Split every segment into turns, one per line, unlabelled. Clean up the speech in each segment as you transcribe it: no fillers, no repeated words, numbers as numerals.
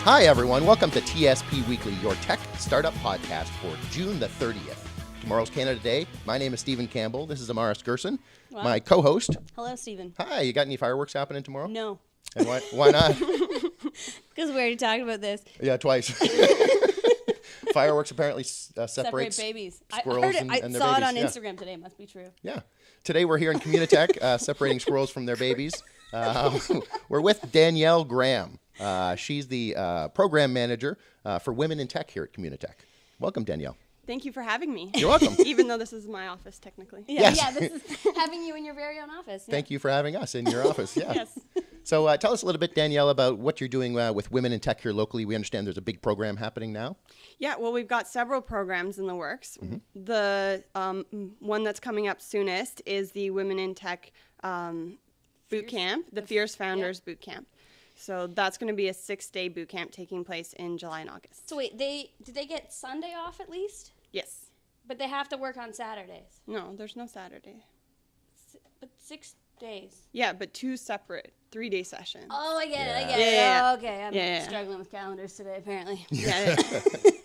Hi, everyone. Welcome to TSP Weekly, your tech startup podcast for June the 30th. Tomorrow's Canada Day. My name is Stephen Campbell. This is Amaris Gerson, my co-host.
Hello, Stephen.
Hi. You got any fireworks happening tomorrow?
No.
And why not?
Because we already talked about this.
Yeah, twice. Fireworks apparently separates
babies.
squirrels
I heard it.
and
I
their
saw
babies.
it on Instagram today. Must be true.
Yeah. Today we're here in Communitech, separating squirrels from their babies. We're with Danielle Graham. She's the program manager for women in tech here at Communitech. Welcome, Danielle.
Thank you for having me.
You're welcome.
Even though this is my office, technically.
Yeah,
Yes.
yeah. This is having you in your very own office. Yeah.
Thank you for having us in your office. Yeah.
Yes.
So tell us a little bit, Danielle, about what you're doing with women in tech here locally. We understand there's a big program happening now.
Yeah, well, we've got several programs in the works.
Mm-hmm.
The one that's coming up soonest is the Women in Tech Bootcamp, the Fierce Founders Bootcamp. So that's going to be a 6-day bootcamp taking place in July and August.
So wait, did they get Sunday off at least?
Yes.
But they have to work on Saturdays.
No, there's no Saturday.
But 6 days.
Yeah, but 2 separate 3-day sessions.
Oh, I get it. I
Yeah.
get
Yeah,
it.
yeah, yeah.
Oh, okay. I'm
Yeah, yeah.
struggling with calendars today, apparently.
Yeah.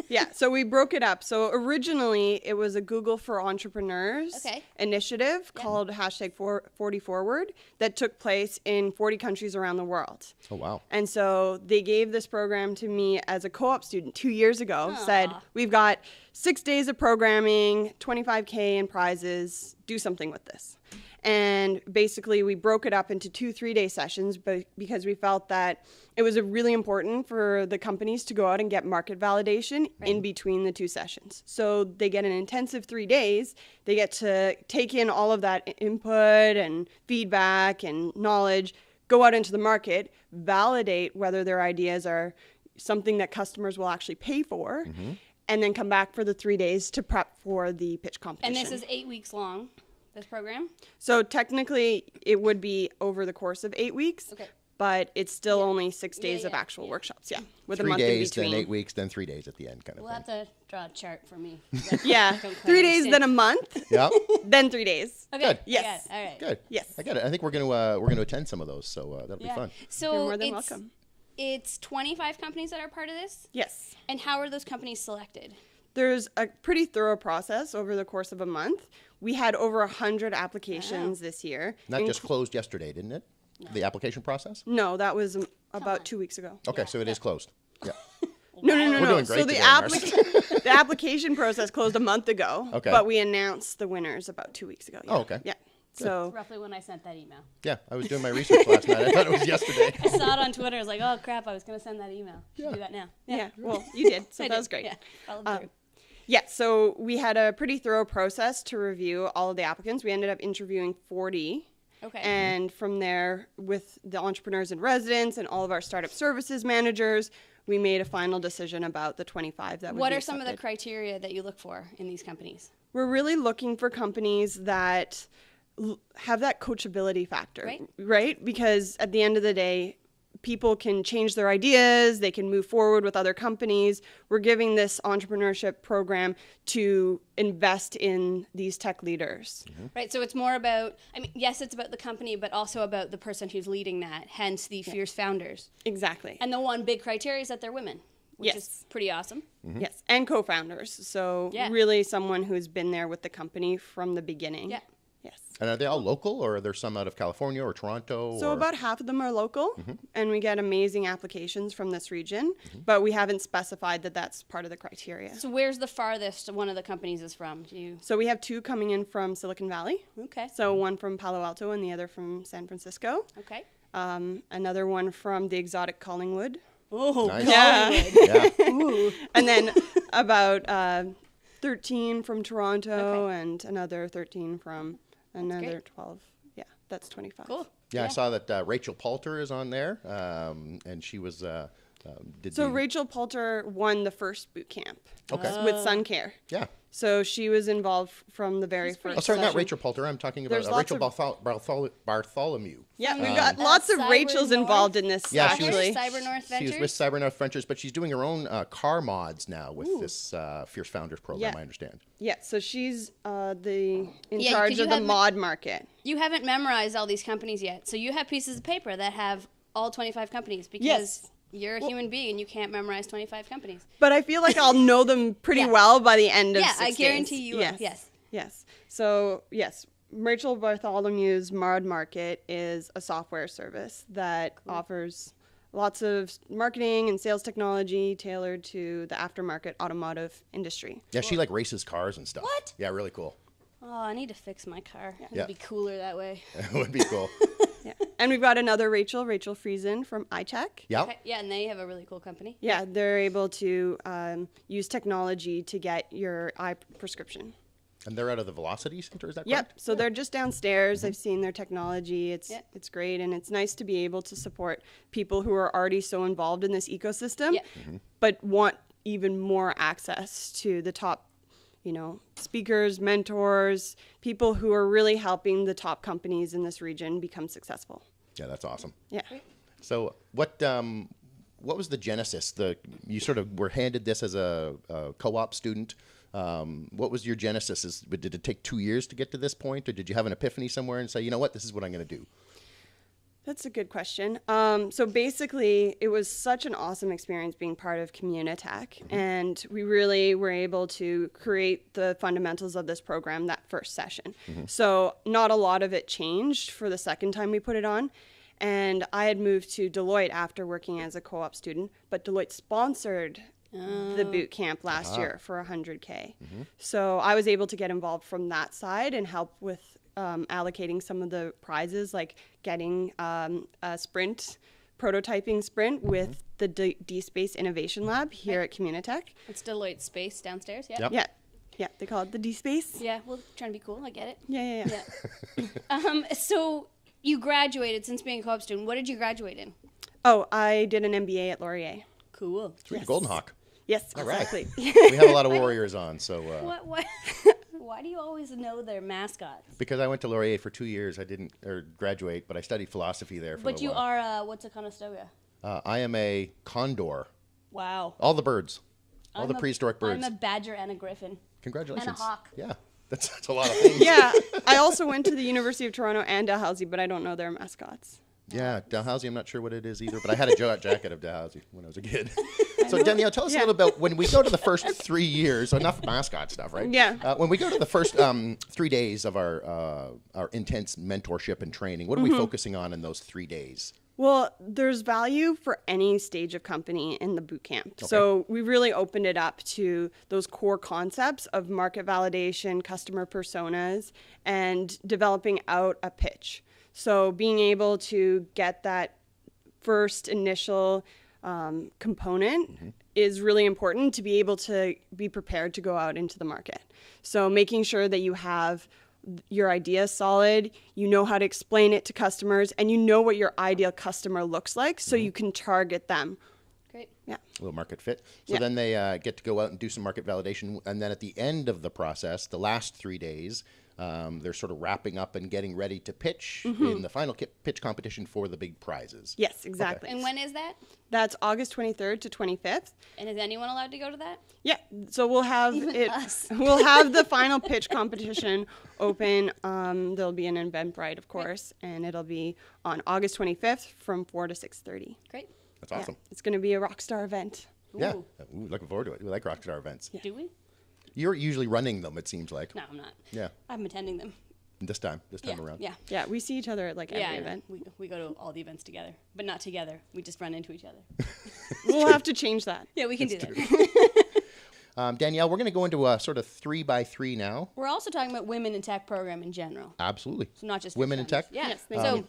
Yeah, so we broke it up. So originally it was a Google for Entrepreneurs initiative called #40forward that took place in 40 countries around the world.
Oh, wow.
And so they gave this program to me as a co-op student 2 years ago, said, we've got 6 days of programming, $25K in prizes, do something with this. And basically we broke it up into 2 3-day sessions because we felt that it was really important for the companies to go out and get market validation in between the 2 sessions. So they get an intensive 3 days. They get to take in all of that input and feedback and knowledge, go out into the market, validate whether their ideas are something that customers will actually pay for, and then come back for the 3 days to prep for the pitch competition.
And this is 8 weeks long, this program?
So technically, it would be over the course of 8 weeks, but it's still only 6 days of actual workshops, with a
3
month
days,
in between.
then 8 weeks, then 3 days at the end kind of
We'll
thing.
have to draw a chart for me.
Yeah, 3 days, then a month,
Yeah.
then 3 days.
Okay.
Good.
Yes.
All right.
Good.
Yes.
I get it. I think we're going to attend some of those, so that'll be fun.
So
You're more than welcome.
It's 25 companies that are part of this?
Yes.
And how are those companies selected?
There's a pretty thorough process over the course of a month. We had over 100 applications this year.
That just closed yesterday, didn't it? No. The application process?
No, that was about 2 weeks ago.
Okay, so it is closed. Yeah.
No.
We're doing great
So
today,
the application process closed a month ago,
Okay.
but we announced the winners about 2 weeks ago. Yeah.
Oh, okay.
Yeah. So
Roughly when I sent that email.
Yeah, I was doing my research last night. I thought it was yesterday.
I saw it on Twitter. I was like, oh, crap, I was going to send that email. Should do that now.
yeah, well, you did, so
I
that
did.
was great.
Yeah, followed through.
Yeah, so we had a pretty thorough process to review all of the applicants. We ended up interviewing 40.
Okay.
And from there, with the entrepreneurs in residence and all of our startup services managers, we made a final decision about the 25 that would
What
be
are some of the
accepted.
criteria that you look for in these companies?
We're really looking for companies that have that coachability factor, right? Because at the end of the day, people can change their ideas, they can move forward with other companies. We're giving this entrepreneurship program to invest in these tech leaders.
Right, so it's more about, I mean, yes, it's about the company, but also about the person who's leading that, hence the Fierce Founders.
Exactly.
And the one big criteria is that they're women, which is pretty awesome.
Yes, and co-founders. So really someone who's been there with the company from the beginning.
Yeah.
Yes.
And are they all local, or are there some out of California or Toronto?
So about half of them are local, and we get amazing applications from this region, but we haven't specified that that's part of the criteria.
So where's the farthest one of the companies is from?
So we have 2 coming in from Silicon Valley.
Okay.
So one from Palo Alto and the other from San Francisco.
Okay.
Another one from the exotic Collingwood.
Oh,
Nice.
Yeah.
Yeah.
And then about 13 from Toronto and another 13 from another 12. Yeah, that's 25.
cool.
Yeah, I saw that Rachel Palter is on there, and she was
Rachel Palter won the first boot camp
Okay.
with Sun Care.
Yeah.
So she was involved from the very first.
Oh, sorry, not
session.
Rachel Palter. I'm talking about
There's lots
Rachel Bartholomew.
Yeah, we've got lots of Rachels involved in this.
Yeah, she was-
actually.
Cyber North Ventures?
She was with Cyber North Ventures, but she's doing her own car mods now with this Fierce Founders program, I understand.
Yeah, so she's in
Yeah,
charge
'cause you
of the
haven't-
mod market.
You haven't memorized all these companies yet, so you have pieces of paper that have all 25 companies because You're a human being and you can't memorize 25 companies.
But I feel like I'll know them pretty well by the end of 6 days.
I guarantee you will.
Yes. So, yes, Rachel Bartholomew's Mard Market is a software service that offers lots of marketing and sales technology tailored to the aftermarket automotive industry.
Yeah, she like races cars and stuff.
What?
Yeah, really cool.
Oh, I need to fix my car.
Yeah.
It'd be cooler that way.
It would be cool.
Yeah. And we've got another Rachel Friesen from iTech.
Yeah.
Okay. Yeah, and they have a really cool company.
Yeah, they're able to use technology to get your eye prescription.
And they're out of the Velocity Center, is that
Yep.
correct?
So they're just downstairs. I've seen their technology. It's great, and it's nice to be able to support people who are already so involved in this ecosystem, but want even more access to the top, speakers, mentors, people who are really helping the top companies in this region become successful.
Yeah, that's awesome.
Yeah.
So what was the genesis? You sort of were handed this as a co-op student. What was your genesis? Did it take 2 years to get to this point, or did you have an epiphany somewhere and say, you know what, this is what I'm going to do?
That's a good question. So basically, it was such an awesome experience being part of Communitech, and we really were able to create the fundamentals of this program that first session. So not a lot of it changed for the second time we put it on. And I had moved to Deloitte after working as a co-op student, but Deloitte sponsored the boot camp last year for $100K. So I was able to get involved from that side and help with allocating some of the prizes, like getting a prototyping sprint with the D-Space Innovation Lab here at Communitech.
It's Deloitte Space downstairs, yeah?
Yep.
Yeah, they call it the D-Space.
Yeah, well, trying to be cool, I get it.
Yeah.
So you graduated since being a co-op student. What did you graduate in?
Oh, I did an MBA at Laurier.
Cool.
Yes. Golden Hawk.
Yes,
All right.
exactly.
We have a lot of Warriors on, so.
What? Why do you always know their mascots?
Because I went to Laurier for 2 years. I didn't graduate, but I studied philosophy there for a
But you
while.
are, what's a Conestoga?
I am a condor.
Wow.
All the birds. All the prehistoric birds.
I'm a badger and a griffin.
Congratulations.
And a hawk.
Yeah, that's a lot of things.
Yeah, I also went to the University of Toronto and Dalhousie, but I don't know their mascots.
Yeah, Dalhousie, I'm not sure what it is either, but I had a jacket of Dalhousie when I was a kid. So Danielle, tell us a little about when we go to the first 3 years, so enough mascot stuff, right?
Yeah.
When we go to the first 3 days of our intense mentorship and training, what are we focusing on in those 3 days?
Well, there's value for any stage of company in the boot camp.
Okay.
So we really opened it up to those core concepts of market validation, customer personas, and developing out a pitch. So being able to get that first initial component is really important to be able to be prepared to go out into the market. So making sure that you have your idea solid, you know how to explain it to customers, and you know what your ideal customer looks like so you can target them.
Great.
Yeah.
A little market fit. So then they get to go out and do some market validation. And then at the end of the process, the last 3 days, they're sort of wrapping up and getting ready to pitch in the final pitch competition for the big prizes.
Yes, exactly.
And when is that?
That's August 23rd to 25th.
And is anyone allowed to go to that?
Yeah, so we'll have
us.
We'll have the final pitch competition open. There'll be an Eventbrite, of course, and it'll be on August 25th from 4 to 6:30.
Great.
That's awesome.
It's going to be a rock star event.
Yeah.
Ooh.
Ooh, looking forward to it. We like rockstar events.
Do we?
You're usually running them, it seems like.
No, I'm not.
Yeah.
I'm attending them.
This time around.
Yeah.
Yeah, we see each other at like every
Yeah,
event.
we go to all the events together, but not together. We just run into each other.
We'll have to change that.
Yeah, we can do that.
Danielle, we're going to go into a sort of 3x3 now.
We're also talking about women in tech program in general,
Absolutely.
so not just
Women in
Fierce
tech?
Founders. Yeah.
Yes, thank
So
you.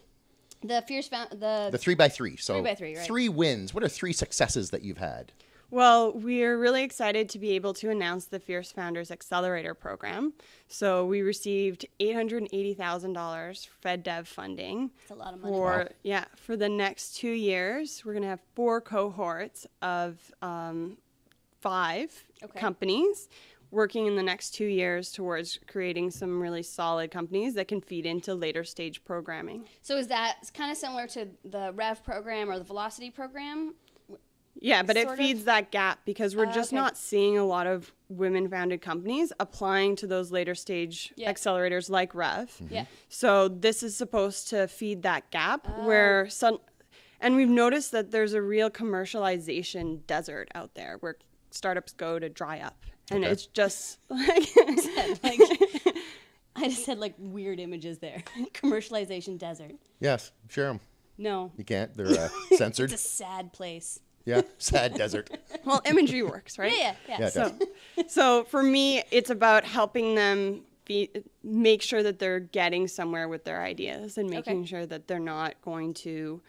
the Fierce
The 3x3. So
3x3, right.
3 wins. What are 3 successes that you've had?
Well, we're really excited to be able to announce the Fierce Founders Accelerator program. So we received $880,000 FedDev funding.
That's a lot of money.
For the next 2 years. We're going to have 4 cohorts of 5 companies working in the next 2 years towards creating some really solid companies that can feed into later stage programming.
So is that kind of similar to the Rev program or the Velocity program?
Yeah, but it
Sort of?
feeds that gap because we're just
okay.
not seeing a lot of women-founded companies applying to those later stage accelerators like Rev.
Yeah.
So this is supposed to feed that gap where some, And we've noticed that there's a real commercialization desert out there where startups go to dry up. And it's just like...
I just said like weird images there. Commercialization desert.
Yes, share them.
No.
You can't. They're censored.
It's a sad place.
Yeah, sad desert.
Well, imagery works, right?
Yeah.
So for me, it's about helping them make sure that they're getting somewhere with their ideas and making sure that they're not going to,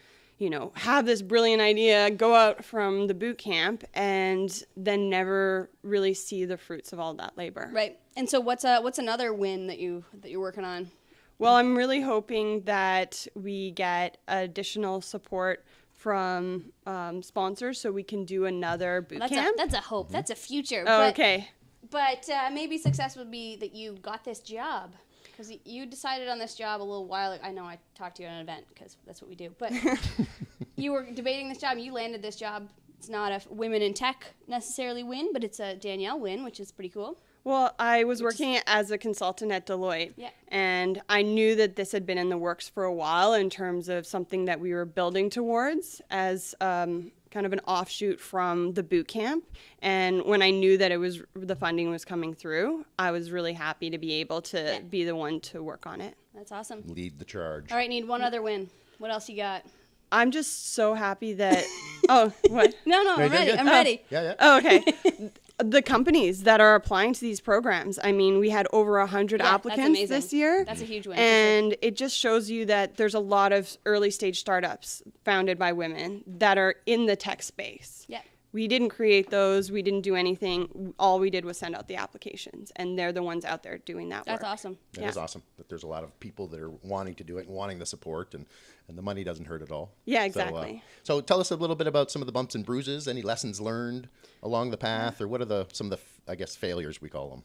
have this brilliant idea, go out from the boot camp, and then never really see the fruits of all that labor.
Right. And so what's another win that you're working on?
Well, I'm really hoping that we get additional support from sponsors so we can do another boot camp.
That's a hope. That's a future.
Oh, okay.
But maybe success would be that you got this job. Because you decided on this job a little while ago. I know I talked to you at an event because that's what we do. But you were debating this job. You landed this job. It's not a women in tech necessarily win, but it's a Danielle win, which is pretty cool.
Well, I was working as a consultant at Deloitte, and I knew that this had been in the works for a while in terms of something that we were building towards as kind of an offshoot from the boot camp. And when I knew that the funding was coming through, I was really happy to be able to be the one to work on it.
That's awesome.
Lead the charge.
All right, need one other win. What else you got?
I'm just so happy that... Oh, what?
No, I'm ready. I'm ready.
Yeah.
Oh, okay. The companies that are applying to these programs. I mean, we had over 100 applicants this year.
That's a huge win.
And it just shows you that there's a lot of early stage startups founded by women that are in the tech space.
Yeah.
We didn't create those. We didn't do anything. All we did was send out the applications, and they're the ones out there doing that work.
That's awesome.
That is awesome that there's a lot of people that are wanting to do it and wanting the support, and the money doesn't hurt at all.
Yeah, exactly.
So tell us a little bit about some of the bumps and bruises, any lessons learned along the path, or what are some of the, failures we call them?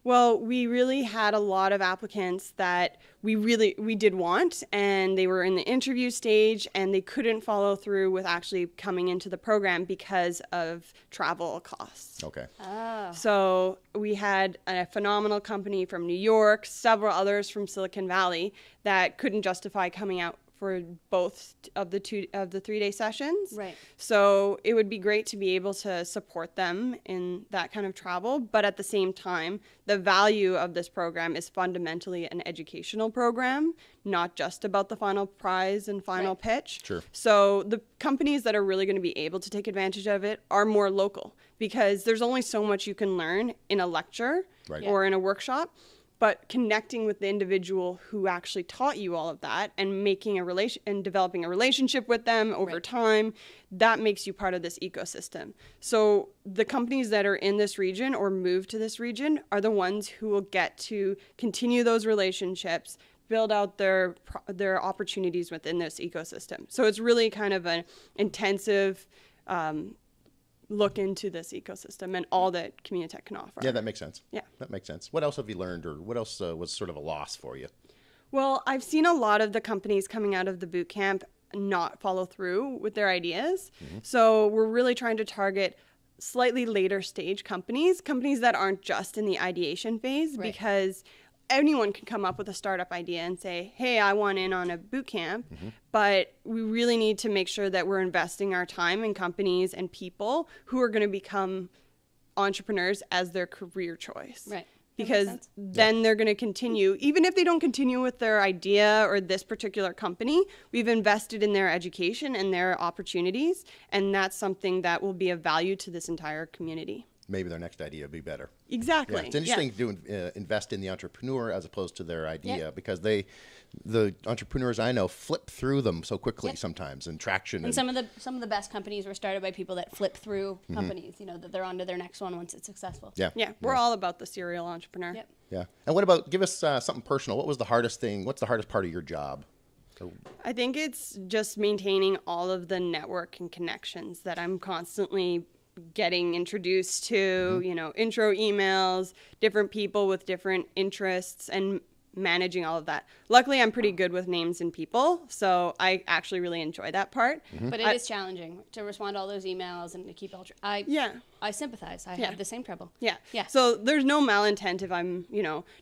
Well, we really had a lot of applicants that we did want, and they were in the interview stage, and they couldn't follow through with actually coming into the program because of travel costs.
Okay.
Oh.
So we had a phenomenal company from New York, several others from Silicon Valley that couldn't justify coming out for both of the 3-day sessions.
Right.
So it would be great to be able to support them in that kind of travel. But at the same time, the value of this program is fundamentally an educational program, not just about the final prize and final pitch.
Sure.
So the companies that are really going to be able to take advantage of it are more local, because there's only so much you can learn in a lecture or in a workshop. But connecting with the individual who actually taught you all of that and making and developing a relationship with them over time, that makes you part of this ecosystem. So the companies that are in this region or move to this region are the ones who will get to continue those relationships, build out their opportunities within this ecosystem. So it's really kind of an intensive look into this ecosystem and all that Communitech can offer.
Yeah, that makes sense.
Yeah.
That makes sense. What else have you learned, or what else was sort of a loss for you?
Well, I've seen a lot of the companies coming out of the boot camp not follow through with their ideas. Mm-hmm. So we're really trying to target slightly later stage companies that aren't just in the ideation phase, because anyone can come up with a startup idea and say, hey, I want in on a boot camp, but we really need to make sure that we're investing our time in companies and people who are going to become entrepreneurs as their career choice.
Right.
Because then they're going to continue, even if they don't continue with their idea or this particular company, we've invested in their education and their opportunities, and that's something that will be of value to this entire community.
Maybe their next idea would be better.
Exactly.
Yeah, it's interesting to invest in the entrepreneur as opposed to their idea, because the entrepreneurs I know flip through them so quickly sometimes, and traction.
And some of the best companies were started by people that flip through companies. That they're on to their next one once it's successful.
Yeah. We're all about the serial entrepreneur.
Yep.
Yeah. And what about, give us something personal. What was the hardest thing? What's the hardest part of your job?
I think it's just maintaining all of the network and connections that I'm constantly getting introduced to, intro emails, different people with different interests, and managing all of that. Luckily, I'm pretty good with names and people, so I actually really enjoy that part.
But it is challenging to respond to all those emails and to keep all. I sympathize. I have the same trouble.
Yeah.
Yeah.
So there's no malintent if I'm,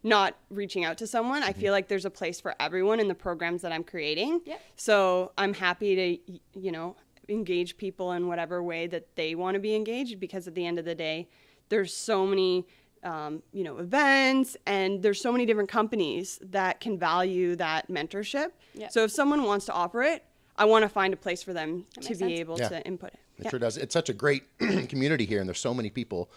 not reaching out to someone. I feel like there's a place for everyone in the programs that I'm creating.
Yep.
So I'm happy to, engage people in whatever way that they want to be engaged, because at the end of the day, there's so many events, and there's so many different companies that can value that mentorship.
Yep.
So if someone wants to offer it, I want to find a place for them to be
sense.
able to input it.
It sure does. It's such a great community here, and there's so many people.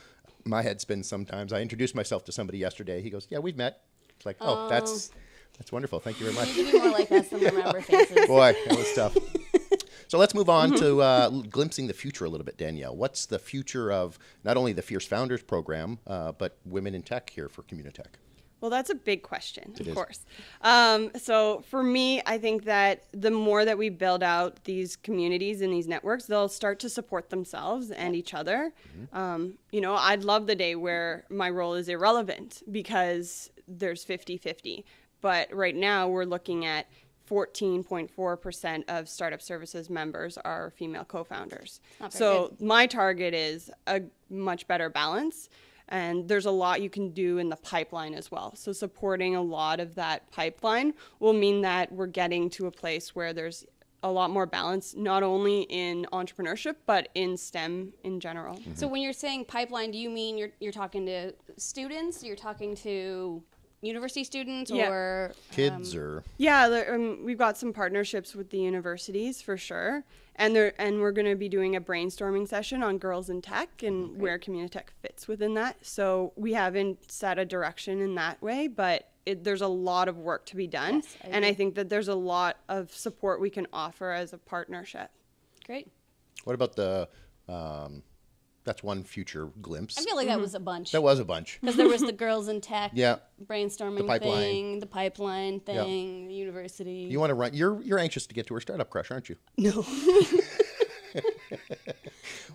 My head spins sometimes. I introduced myself to somebody yesterday. He goes, "Yeah, we've met." It's like, "Oh, that's wonderful. Thank you very much."
Maybe more like us than remember faces.
Boy, that was tough. So let's move on to glimpsing the future a little bit, Danielle. What's the future of not only the Fierce Founders program, but women in tech here for Communitech?
Well, that's a big question, of
is.
course. So for me, I think that the more that we build out these communities and these networks, they'll start to support themselves and each other. I'd love the day where my role is irrelevant because there's 50-50. But right now we're looking at 14.4% of Startup Services members are female co-founders. So my target is a much better balance. And there's a lot you can do in the pipeline as well. So supporting a lot of that pipeline will mean that we're getting to a place where there's a lot more balance, not only in entrepreneurship, but in STEM in general.
Mm-hmm. So when you're saying pipeline, do you mean you're talking to students? You're talking to university students or
kids or
we've got some partnerships with the universities for sure, and we're going to be doing a brainstorming session on girls in tech and where Communitech fits within that. So we haven't set a direction in that way, but there's a lot of work to be done.
Yes,
and I think that there's a lot of support we can offer as a partnership.
Great.
What about the that's one future glimpse.
I feel like that was a bunch.
That was a bunch.
Because there was the girls in tech brainstorming
the pipeline
thing, the pipeline thing, the university.
You want to run? You're anxious to get to her startup crush, aren't you?
No.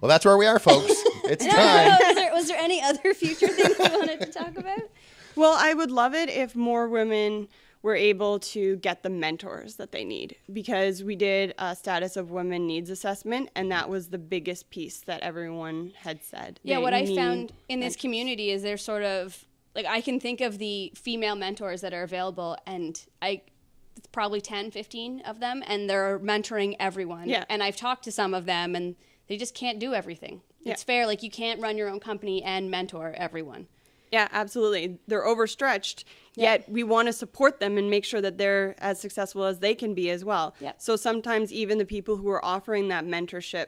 Well, that's where we are, folks. It's time.
Was there any other future things you wanted to talk about?
Well, I would love it if more women were able to get the mentors that they need, because we did a status of women needs assessment, and that was the biggest piece that everyone had said.
Yeah, what I found in this community is there's sort of, like, I can think of the female mentors that are available, and it's probably 10, 15 of them, and they're mentoring everyone.
Yeah.
And I've talked to some of them, and they just can't do everything. It's fair. Like, you can't run your own company and mentor everyone.
Yeah, absolutely. They're overstretched, yet we want to support them and make sure that they're as successful as they can be as well.
Yep.
So sometimes even the people who are offering that mentorship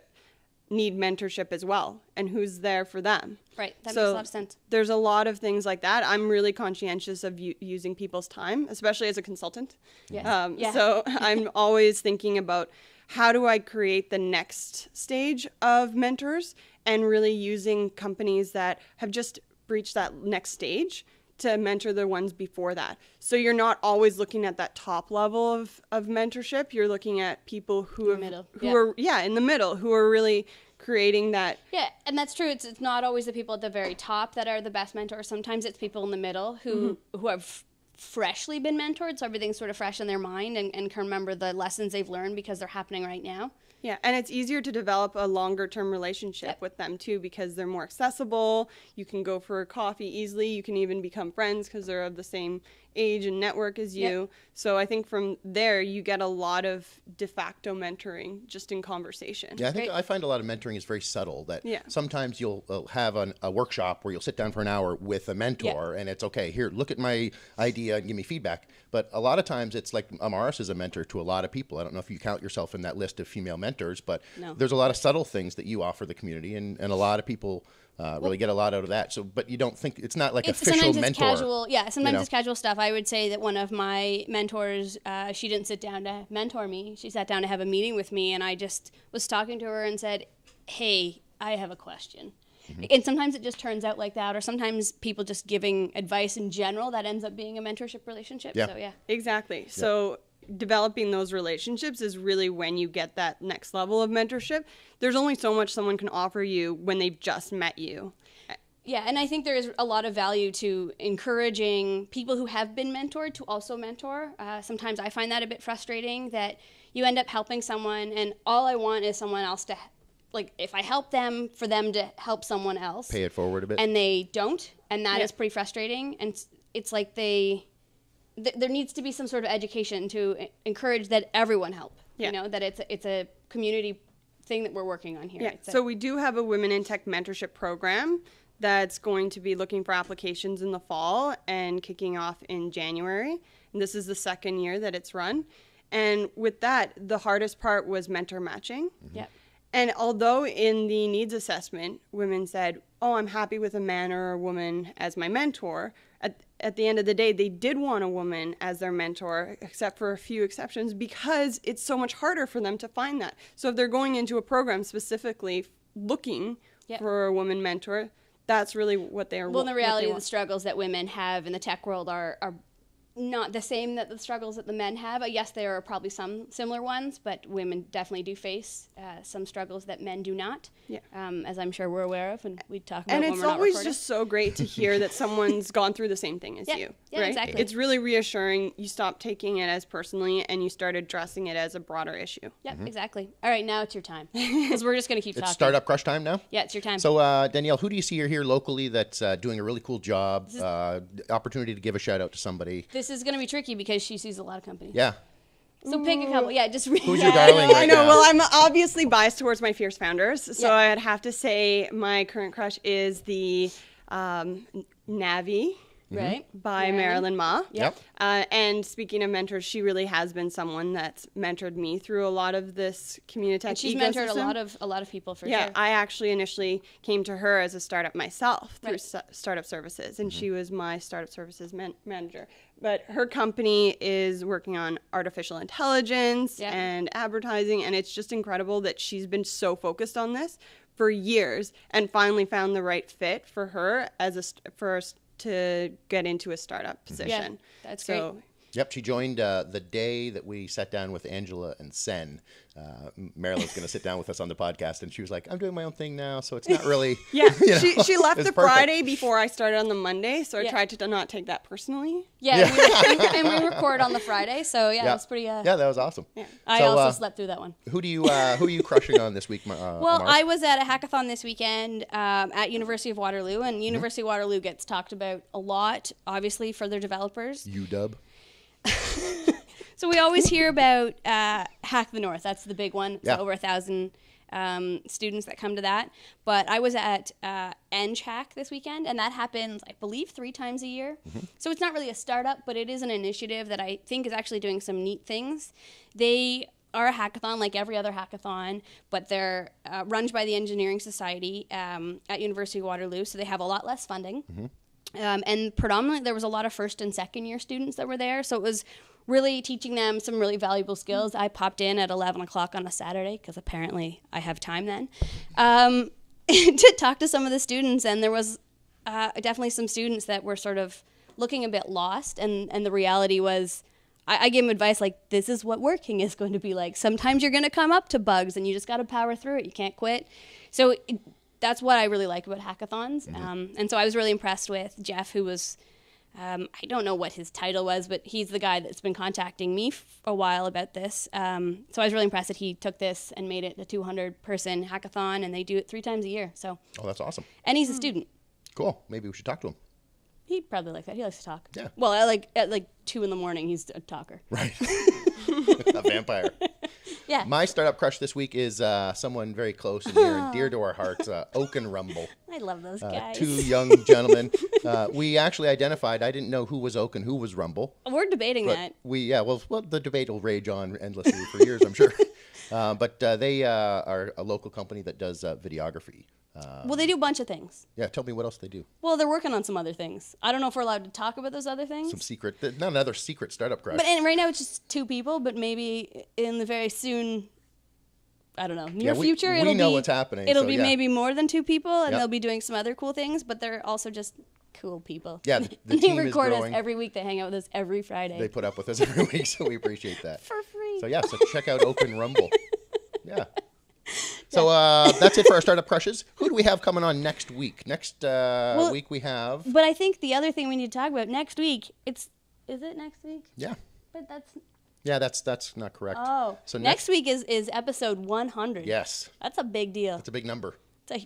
need mentorship as well, and who's there for them.
Right, that makes a lot of sense.
There's a lot of things like that. I'm really conscientious of using people's time, especially as a consultant.
Yes.
So I'm always thinking about how do I create the next stage of mentors, and really using companies that have just reach that next stage to mentor the ones before that. So you're not always looking at that top level of mentorship. You're looking at people who are in the middle, who are really creating that.
Yeah, and that's true. It's not always the people at the very top that are the best mentors. Sometimes it's people in the middle who have freshly been mentored, so everything's sort of fresh in their mind and can remember the lessons they've learned because they're happening right now.
Yeah, and it's easier to develop a longer-term relationship with them, too, because they're more accessible. You can go for a coffee easily. You can even become friends because they're of the same age and network as you. Yep. So I think from there, you get a lot of de facto mentoring just in conversation.
Yeah, I find a lot of mentoring is very subtle. That sometimes you'll have a workshop where you'll sit down for an hour with a mentor, and it's, okay, here, look at my idea and give me feedback. But a lot of times it's like Amaris is a mentor to a lot of people. I don't know if you count yourself in that list of female mentors, but there's a lot of subtle things that you offer the community, and a lot of people really get a lot out of that. So, but you don't think it's not like official mentor.
Casual, sometimes it's casual stuff. I would say that one of my mentors, she didn't sit down to mentor me. She sat down to have a meeting with me, and I just was talking to her and said, "Hey, I have a question." And sometimes it just turns out like that, or sometimes people just giving advice in general that ends up being a mentorship relationship.
Yeah.
So
exactly. Yeah. So developing those relationships is really when you get that next level of mentorship. There's only so much someone can offer you when they've just met you.
Yeah, and I think there is a lot of value to encouraging people who have been mentored to also mentor. Sometimes I find that a bit frustrating, that you end up helping someone and all I want is someone else to, like, if I help them, for them to help someone else.
Pay it forward a bit.
And they don't, and that is pretty frustrating. And it's like there needs to be some sort of education to encourage that everyone help. You know, that it's a community thing that we're working on here.
Yeah. So we do have a Women in Tech mentorship program that's going to be looking for applications in the fall and kicking off in January. And this is the second year that it's run. And with that, the hardest part was mentor matching.
Yep.
And although in the needs assessment, women said, oh, I'm happy with a man or a woman as my mentor, at the end of the day, they did want a woman as their mentor, except for a few exceptions, because it's so much harder for them to find that. So if they're going into a program specifically looking for a woman mentor, that's really what they're.
Well, the reality of the struggles that women have in the tech world are not the same that the struggles that the men have. Yes, there are probably some similar ones, but women definitely do face some struggles that men do not, as I'm sure we're aware of, and we talk about.
And
when
it's
we're not
always
recording.
just so great to hear that someone's gone through the same thing as you.
Yeah,
right?
exactly.
It's really reassuring. You stopped taking it as personally, and you started addressing it as a broader issue.
Yep, exactly. All right, now it's your time, because we're just going to keep talking.
It's Startup Crush time now?
Yeah, it's your time.
So, Danielle, who do you see here locally that's doing a really cool job? Opportunity to give a shout out to somebody.
This is going to be tricky because she sees a lot of companies.
Yeah.
So pick a couple. Yeah, just
Who's your darling
I
right
know.
now?
Well, I'm obviously biased towards my Fierce Founders, so I'd have to say my current crush is the Navi.
Right.
By Marilyn Ma.
Yep.
And speaking of mentors, she really has been someone that's mentored me through a lot of this Communitech
And she's
ecosystem.
mentored a lot of people for sure.
Yeah, I actually initially came to her as a startup myself through Startup Services, and she was my Startup Services manager. But her company is working on artificial intelligence and advertising, and it's just incredible that she's been so focused on this for years and finally found the right fit for her as to get into a startup position.
Yeah, that's great.
Yep, she joined the day that we sat down with Angela and Sen. Marilyn's going to sit down with us on the podcast, and she was like, I'm doing my own thing now, so it's not really...
Yeah,
you know,
she left the
perfect.
Friday before I started on the Monday, so I tried to not take that personally.
Yeah, and we record on the Friday, so yeah, that's pretty...
Yeah, that was awesome. Yeah.
I also slept through that one.
Who are you crushing on this week,
Well, I was at a hackathon this weekend at University of Waterloo, and University of Waterloo gets talked about a lot, obviously, for their developers.
UW.
So we always hear about Hack the North. That's the big one. It's over 1,000 students that come to that. But I was at Hack this weekend, and that happens, I believe, 3 times a year. So it's not really a startup, but it is an initiative that I think is actually doing some neat things. They are a hackathon like every other hackathon, but they're run by the Engineering Society at University of Waterloo, so they have a lot less funding. And predominantly there was a lot of first and second year students that were there, so it was really teaching them some really valuable skills. I popped in at 11 o'clock on a Saturday because apparently I have time then to talk to some of the students, and there was definitely some students that were sort of looking a bit lost, and the reality was I gave them advice like, this is what working is going to be like. Sometimes you're going to come up to bugs and you just got to power through it. You can't quit. So that's what I really like about hackathons. And so I was really impressed with Jeff, who was, I don't know what his title was, but he's the guy that's been contacting me for a while about this. So I was really impressed that he took this and made it a 200-person hackathon, and they do it 3 times a year. So.
Oh, that's awesome.
And he's a student.
Cool. Maybe we should talk to him.
He'd probably like that. He likes to talk.
Yeah.
Well, at 2 a.m, he's a talker.
Right. A vampire.
Yeah.
My startup crush this week is someone very close and near and dear to our hearts, Oak and Rumble.
I love those guys.
2 young gentlemen. We actually identified, I didn't know who was Oak and who was Rumble.
We're debating that.
Well, the debate will rage on endlessly for years, I'm sure. But they are a local company that does videography.
Well, they do a bunch of things.
Yeah, tell me what else they do.
Well, they're working on some other things. I don't know if we're allowed to talk about those other things.
Some secret, not another secret startup crush.
But right now it's just 2 people, but maybe in the very soon, I don't know, near future,
we know what's happening.
It'll be maybe more than 2 people, and
Yep.
they'll be doing some other cool things, but they're also just cool people.
Yeah, the
they
team is
record us
growing.
every week. They hang out with us every Friday.
They put up with us every week, so we appreciate that.
For free.
So check out Oak and Rumble. Yeah. So that's it for our startup crushes. Who do we have coming on next week? Next week we have.
But I think the other thing we need to talk about next week. Is it next week?
Yeah.
But that's.
Yeah, that's not correct.
Oh.
So
next week is episode 100.
Yes.
That's a big deal.
That's a big number.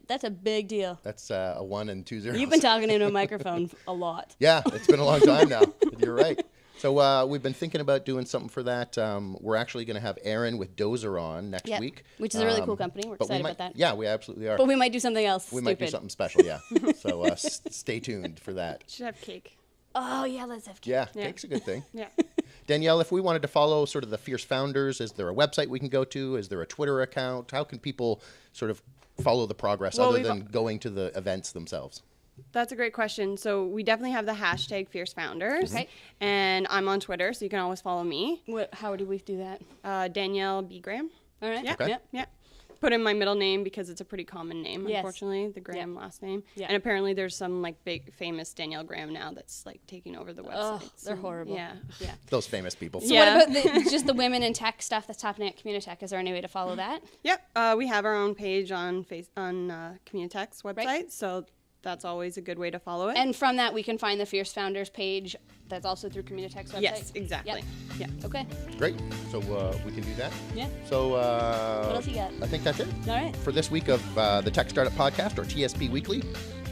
That's a big deal.
That's a 1 and 2 zeros.
You've been talking into a microphone a lot.
Yeah, it's been a long time now. You're right. So we've been thinking about doing something for that. We're actually going to have Aaron with Dozer on next week.
Which is a really cool company. We're excited about that.
Yeah, we absolutely are.
But we might do something else
We might do something special, yeah. So stay tuned for that.
Should have cake.
Oh, yeah, let's have cake.
Yeah, cake's a good thing.
Yeah.
Danielle, if we wanted to follow sort of the Fierce Founders, is there a website we can go to? Is there a Twitter account? How can people sort of follow the progress other than going to the events themselves?
That's a great question. So we definitely have the hashtag Fierce Founders. Okay. And I'm on Twitter, so you can always follow me.
How do we do that?
Danielle B. Graham.
All right.
Yeah.
Okay.
Yeah. Put in my middle name because it's a pretty common name,
Yes.
unfortunately, the Graham last name.
Yeah.
And apparently there's some like big famous Danielle Graham now that's like taking over the website.
Oh, they're horrible.
Yeah.
Yeah.
Those famous people.
So
Yeah.
what about just the women in tech stuff that's happening at Communitech? Is there any way to follow that?
Yep. We have our own page on Communitech's website, so that's always a good way to follow it.
And from that, we can find the Fierce Founders page that's also through Communitech's website?
Yes, exactly.
Yep.
Yeah.
Okay.
Great. So we can do that.
Yeah.
So
What else you got?
I think that's it.
All right.
For this week of the Tech Startup Podcast, or TSP Weekly,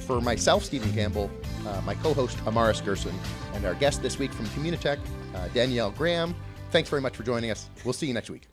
for myself, Stephen Campbell, my co-host, Amaris Gerson, and our guest this week from Communitech, Danielle Graham, thanks very much for joining us. We'll see you next week.